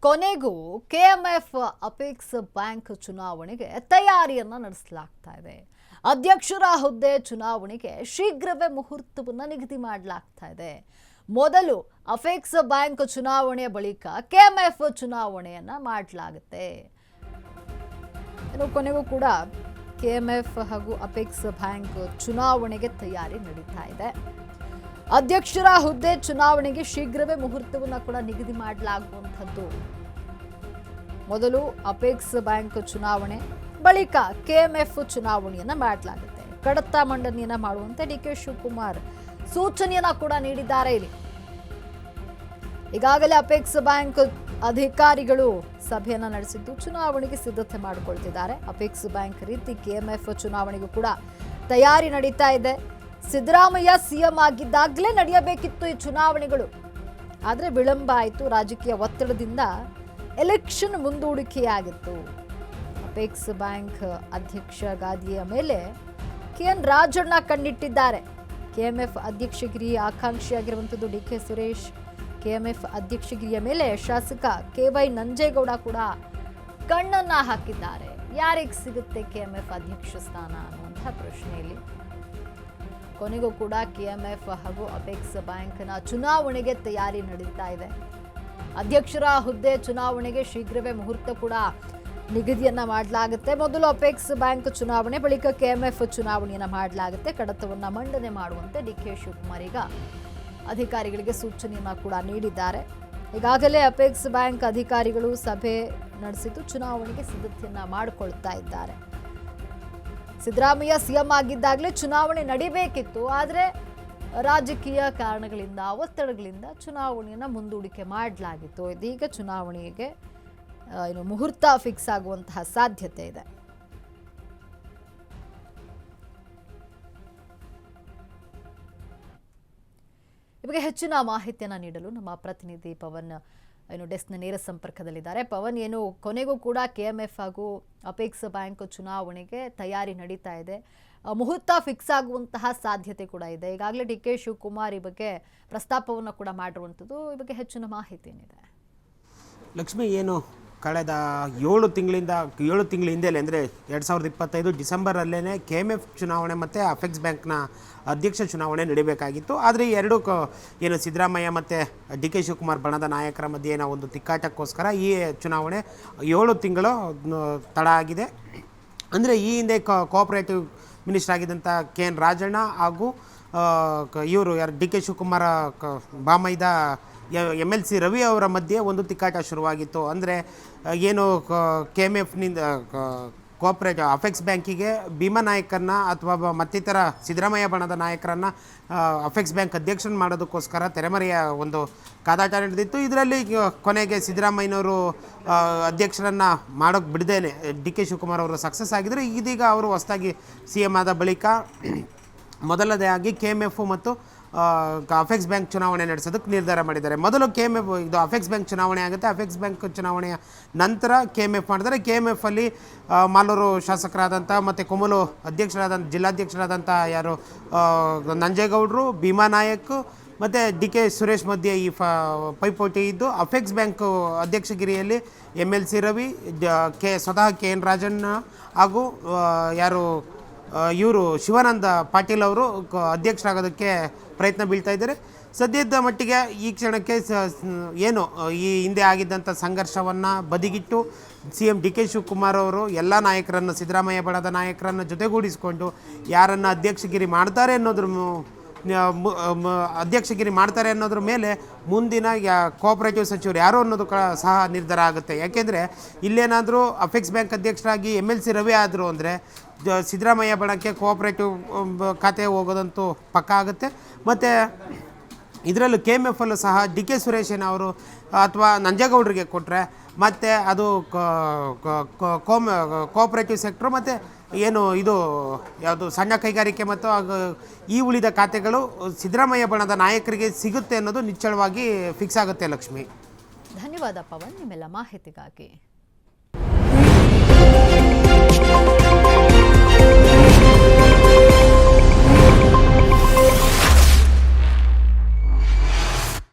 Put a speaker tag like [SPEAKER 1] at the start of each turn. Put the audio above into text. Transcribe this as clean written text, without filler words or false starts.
[SPEAKER 1] ಕೊನೆಗೂ KMF apex bank ಚುನಾವಣೆಗೆ ತಯಾರಿಯನ್ನ ನಡೆಸಲಾಗ್ತಾ ಇದೆ. ಅಧ್ಯಕ್ಷರ ಹುದ್ದೆ ಚುನಾವಣೆಗೆ ಶೀಘ್ರವೇ ಮುಹೂರ್ತವನ್ನು ನಿಗದಿ ಮಾಡಲಾಗ್ತಾ ಇದೆ. ಮೊದಲು ಅಪೆಕ್ಸ್ ಬ್ಯಾಂಕ್ ಚುನಾವಣೆಯ ಬಳಿಕ ಕೆಎಂಎಫ್ ಚುನಾವಣೆಯನ್ನ ಮಾಡಲಾಗುತ್ತೆ. ಕೊನೆಗೂ ಕೂಡ ಕೆಎಂಎಫ್ ಹಾಗೂ ಅಪೆಕ್ಸ್ ಬ್ಯಾಂಕ್ ಚುನಾವಣೆಗೆ ತಯಾರಿ ನಡೀತಾ ಇದೆ. ಅಧ್ಯಕ್ಷರ ಹುದ್ದೆ ಚುನಾವಣೆಗೆ ಶೀಘ್ರವೇ ಮುಹೂರ್ತವನ್ನು ಕೂಡ ನಿಗದಿ ಮಾಡಲಾಗುವಂಥದ್ದು. ಮೊದಲು ಅಪೆಕ್ಸ್ ಬ್ಯಾಂಕ್ ಚುನಾವಣೆ, ಬಳಿಕ ಕೆಎಂಎಫ್ ಚುನಾವಣೆಯನ್ನ ಮಾಡಲಾಗುತ್ತೆ. ಕಡತ ಮಂಡನೆಯನ್ನ ಮಾಡುವಂತೆ ಡಿಕೆ ಶಿವಕುಮಾರ್ ಸೂಚನೆಯನ್ನ ಕೂಡ ನೀಡಿದ್ದಾರೆ. ಇಲ್ಲಿ ಈಗಾಗಲೇ ಅಪೆಕ್ಸ್ ಬ್ಯಾಂಕ್ ಅಧಿಕಾರಿಗಳು ಸಭೆಯನ್ನ ನಡೆಸಿದ್ದು ಚುನಾವಣೆಗೆ ಸಿದ್ಧತೆ ಮಾಡಿಕೊಳ್ತಿದ್ದಾರೆ. ಅಪೆಕ್ಸ್ ಬ್ಯಾಂಕ್ ರೀತಿ ಕೆಎಂಎಫ್ ಚುನಾವಣೆಗೂ ಕೂಡ ತಯಾರಿ ನಡೀತಾ ಇದೆ. ಸಿದ್ದರಾಮಯ್ಯ ಸಿಎಂ ಆಗಿದ್ದಾಗಲೇ ನಡೆಯಬೇಕಿತ್ತು ಈ ಚುನಾವಣೆಗಳು, ಆದರೆ ವಿಳಂಬ ಆಯಿತು. ರಾಜಕೀಯ ಒತ್ತಡದಿಂದ ಎಲೆಕ್ಷನ್ ಮುಂದೂಡಿಕೆಯಾಗಿತ್ತು. ಅಪೆಕ್ಸ್ ಬ್ಯಾಂಕ್ ಅಧ್ಯಕ್ಷ ಗಾದಿಯ ಮೇಲೆ ಕೆಎನ್ ರಾಜಣ್ಣ ಕಣ್ಣಿಟ್ಟಿದ್ದಾರೆ. ಕೆಎಂಎಫ್ ಅಧ್ಯಕ್ಷಗಿರಿ ಆಕಾಂಕ್ಷಿಯಾಗಿರುವಂಥದ್ದು ಡಿಕೆ ಸುರೇಶ್. ಕೆಎಂಎಫ್ ಅಧ್ಯಕ್ಷಗಿರಿಯ ಮೇಲೆ ಶಾಸಕ ಕೆವೈ ನಂಜೇಗೌಡ ಕೂಡ ಕಣ್ಣನ್ನ ಹಾಕಿದ್ದಾರೆ. ಯಾರಿಗೆ ಸಿಗುತ್ತೆ ಕೆಎಂಎಫ್ ಅಧ್ಯಕ್ಷ ಸ್ಥಾನ ಅನ್ನುವಂತಹ ಪ್ರಶ್ನೆಯಲ್ಲಿ ಕೊನೆಗೂ ಕೂಡ ಕೆಎಂಎಫ್ ಹಾಗೂ ಅಪೆಕ್ಸ್ ಬ್ಯಾಂಕ್ನ ಚುನಾವಣೆಗೆ ತಯಾರಿ ನಡೀತಾ ಇದೆ. ಅಧ್ಯಕ್ಷರ ಹುದ್ದೆ ಚುನಾವಣೆಗೆ ಶೀಘ್ರವೇ ಮುಹೂರ್ತ ಕೂಡ ನಿಗದಿಯನ್ನ ಮಾಡಲಾಗುತ್ತೆ. ಮೊದಲು ಅಪೆಕ್ಸ್ ಬ್ಯಾಂಕ್ ಚುನಾವಣೆ, ಬಳಿಕ ಕೆಎಂಎಫ್ ಚುನಾವಣೆಯನ್ನ ಮಾಡಲಾಗುತ್ತೆ. ಕಡತವನ್ನ ಮಂಡನೆ ಮಾಡುವಂತೆ ಡಿಕೆ ಶಿವಕುಮಾರ್ ಈಗ ಅಧಿಕಾರಿಗಳಿಗೆ ಸೂಚನೆಯನ್ನ ಕೂಡ ನೀಡಿದ್ದಾರೆ. ಈಗಾಗಲೇ ಅಪೆಕ್ಸ್ ಬ್ಯಾಂಕ್ ಅಧಿಕಾರಿಗಳು ಸಭೆ ನಡೆಸಿದ್ದು ಚುನಾವಣೆಗೆ ಸಿದ್ಧತೆಯನ್ನ ಮಾಡಿಕೊಳ್ತಾ ಇದ್ದಾರೆ. ಸಿದ್ದರಾಮಯ್ಯ ಸಿಎಂ ಆಗಿದ್ದಾಗಲೇ ಚುನಾವಣೆ ನಡೀಬೇಕಿತ್ತು, ಆದರೆ ರಾಜಕೀಯ ಕಾರಣಗಳಿಂದ, ಒತ್ತಡಗಳಿಂದ ಚುನಾವಣೆಯನ್ನು ಮುಂದೂಡಿಕೆ ಮಾಡಲಾಗಿತ್ತು. ಇದೀಗ ಚುನಾವಣೆಗೆ ಮುಹೂರ್ತ ಫಿಕ್ಸ್ ಆಗುವಂತಹ ಸಾಧ್ಯತೆ ಇದೆ. ಇವಾಗ ಹೆಚ್ಚಿನ ಮಾಹಿತಿಯನ್ನು ನೀಡಲು ನಮ್ಮ ಪ್ರತಿನಿಧಿ ಪವನ್ ಡೆಸ್ಕ್ನ ನೇರ ಸಂಪರ್ಕದಲ್ಲಿದ್ದಾರೆ. ಪವನ್, ಕೊನೆಗೂ ಕೂಡ ಕೆಎಂಎಫ್ ಹಾಗೂ ಅಪೆಕ್ಸ್ ಬ್ಯಾಂಕ್ ಚುನಾವಣೆಗೆ ತಯಾರಿ ನಡೀತಾ ಇದೆ. ಮುಹೂರ್ತ ಫಿಕ್ಸ್ ಆಗುವಂತಹ ಸಾಧ್ಯತೆ ಕೂಡ ಇದೆ. ಈಗಾಗಲೇ ಡಿಕೆ ಶಿವಕುಮಾರ್ ಈ ಬಗ್ಗೆ ಪ್ರಸ್ತಾಪವನ್ನು ಕೂಡ ಮಾಡಿರುವಂಥದ್ದು. ಈ ಬಗ್ಗೆ ಹೆಚ್ಚಿನ ಮಾಹಿತಿ ಏನಿದೆ?
[SPEAKER 2] ಲಕ್ಷ್ಮಿ, ಕಳೆದ 7 ತಿಂಗಳ ಹಿಂದೆಲೇ ಅಂದರೆ 2025 ಡಿಸೆಂಬರಲ್ಲೇ ಕೆಎಂಎಫ್ ಚುನಾವಣೆ ಮತ್ತು ಅಪೆಕ್ಸ್ ಬ್ಯಾಂಕ್ನ ಅಧ್ಯಕ್ಷ ಚುನಾವಣೆ ನಡೀಬೇಕಾಗಿತ್ತು. ಆದರೆ ಈ ಎರಡು ಸಿದ್ದರಾಮಯ್ಯ ಮತ್ತು ಡಿ ಕೆ ಶಿವಕುಮಾರ್ ಬಣದ ನಾಯಕರ ಮಧ್ಯೆ ಒಂದು ತಿಕ್ಕಾಟಕ್ಕೋಸ್ಕರ ಈ ಚುನಾವಣೆ 7 ತಿಂಗಳು ತಡ ಆಗಿದೆ. ಅಂದರೆ ಈ ಹಿಂದೆ ಕೋಆಪರೇಟಿವ್ ಮಿನಿಸ್ಟರ್ ಆಗಿದ್ದಂಥ ಕೆಎನ್ ರಾಜಣ್ಣ ಹಾಗೂ ಇವರು ಡಿ ಕೆ ಶಿವಕುಮಾರ ಬಾಮೈದ MLC ರವಿ ಅವರ ಮಧ್ಯೆ ಒಂದು ತಿಕ್ಕಾಟ ಶುರುವಾಗಿತ್ತು. ಅಂದರೆ ಕೆಎಂಎಫ್ನಿಂದ ಕೋಆಪರೇಟಿವ್ ಅಪೆಕ್ಸ್ ಬ್ಯಾಂಕಿಗೆ ಭೀಮಾ ನಾಯಕರನ್ನ ಅಥವಾ ಮತ್ತಿತರ ಸಿದ್ದರಾಮಯ್ಯ ಬಣದ ನಾಯಕರನ್ನು ಅಪೆಕ್ಸ್ ಬ್ಯಾಂಕ್ ಅಧ್ಯಕ್ಷನ ಮಾಡೋದಕ್ಕೋಸ್ಕರ ತೆರೆಮರೆಯ ಒಂದು ಕಾದಾಟ ನಡೆದಿತ್ತು. ಇದರಲ್ಲಿ ಕೊನೆಗೆ ಸಿದ್ದರಾಮಯ್ಯನವರು ಅಧ್ಯಕ್ಷರನ್ನು ಮಾಡೋಕ್ಕೆ ಬಿಡದೇನೆ ಡಿ ಕೆ ಶಿವಕುಮಾರ್ ಅವರು ಸಕ್ಸಸ್ ಆಗಿದ್ದರು. ಇದೀಗ ಅವರು ಹೊಸದಾಗಿ CM ಆದ ಬಳಿಕ ಮೊದಲನೇದಾಗಿ ಕೆಎಂಎಫ್ ಮತ್ತು ಅಪೆಕ್ಸ್ ಬ್ಯಾಂಕ್ ಚುನಾವಣೆ ನಡೆಸೋದಕ್ಕೆ ನಿರ್ಧಾರ ಮಾಡಿದ್ದಾರೆ. ಮೊದಲು ಕೆಎಂಎಫ್ ಅಪೆಕ್ಸ್ ಬ್ಯಾಂಕ್ ಚುನಾವಣೆ ಆಗುತ್ತೆ. ಅಪೆಕ್ಸ್ ಬ್ಯಾಂಕ್ ಚುನಾವಣೆಯ ನಂತರ ಕೆಎಂಎಫ್ ಮಾಡಿದರೆ ಕೆಎಂಎಫಲ್ಲಿ ಮಾಲೂರು ಶಾಸಕರಾದಂಥ ಮತ್ತು ಕೊಮಲು ಜಿಲ್ಲಾಧ್ಯಕ್ಷರಾದಂಥ ನಂಜೇಗೌಡರು, ಭೀಮಾ ನಾಯಕ್ ಮತ್ತು ಡಿ ಕೆ ಸುರೇಶ್ ಮಧ್ಯೆ ಈ ಪೈಪೋಟಿ ಇದ್ದು, ಅಪೆಕ್ಸ್ ಬ್ಯಾಂಕ್ ಅಧ್ಯಕ್ಷಗಿರಿಯಲ್ಲಿ MLC ರವಿ, ಸ್ವತಃ ಕೆಎನ್ ರಾಜಣ್ಣ ಹಾಗೂ ಇವರು ಶಿವಾನಂದ ಪಾಟೀಲ್ ಅವರು ಅಧ್ಯಕ್ಷರಾಗೋದಕ್ಕೆ ಪ್ರಯತ್ನ ಬೀಳ್ತಾ ಇದ್ದಾರೆ. ಸದ್ಯದ ಮಟ್ಟಿಗೆ ಈ ಕ್ಷಣಕ್ಕೆ ಈ ಹಿಂದೆ ಆಗಿದ್ದಂಥ ಸಂಘರ್ಷವನ್ನು ಬದಿಗಿಟ್ಟು CM ಡಿ ಕೆ ಶಿವಕುಮಾರ್ ಅವರು ಎಲ್ಲ ನಾಯಕರನ್ನು, ಸಿದ್ದರಾಮಯ್ಯ ಬಣದ ನಾಯಕರನ್ನು ಜೊತೆಗೂಡಿಸಿಕೊಂಡು ಯಾರನ್ನು ಅಧ್ಯಕ್ಷಗಿರಿ ಮಾಡ್ತಾರೆ ಅನ್ನೋದ್ರ ಮೇಲೆ ಮುಂದಿನ ಕೋಆಪರೇಟಿವ್ ಸಚಿವರು ಯಾರು ಅನ್ನೋದು ಸಹ ನಿರ್ಧಾರ ಆಗುತ್ತೆ. ಯಾಕೆಂದರೆ ಇಲ್ಲೇನಾದರೂ ಅಪೆಕ್ಸ್ ಬ್ಯಾಂಕ್ ಅಧ್ಯಕ್ಷರಾಗಿ MLC ರವಿ ಆದರು ಅಂದರೆ ಸಿದ್ದರಾಮಯ್ಯ ಬಣಕ್ಕೆ ಕೋಆಪರೇಟಿವ್ ಖಾತೆ ಹೋಗೋದಂತೂ ಪಕ್ಕಾ ಆಗುತ್ತೆ. ಮತ್ತು ಇದರಲ್ಲೂ ಕೆಎಂಎಫಲ್ಲೂ ಸಹ ಡಿ ಕೆ ಸುರೇಶ್ ಅವರು ಅಥವಾ ನಂಜೇಗೌಡರಿಗೆ ಕೊಟ್ಟರೆ ಮತ್ತು ಅದು ಕೋಆಪರೇಟಿವ್ ಸೆಕ್ಟ್ರು ಮತ್ತು ಯಾವುದು ಸಣ್ಣ ಕೈಗಾರಿಕೆ ಮತ್ತು ಈ ಉಳಿದ ಖಾತೆಗಳು ಸಿದ್ದರಾಮಯ್ಯ ಬಣದ ನಾಯಕರಿಗೆ ಸಿಗುತ್ತೆ ಅನ್ನೋದು ನಿಚ್ಚಳವಾಗಿ ಫಿಕ್ಸ್ ಆಗುತ್ತೆ. ಲಕ್ಷ್ಮಿ,
[SPEAKER 1] ಧನ್ಯವಾದ ಪವನ್ ನಿಮ್ಮೆಲ್ಲ ಮಾಹಿತಿಗಾಗಿ.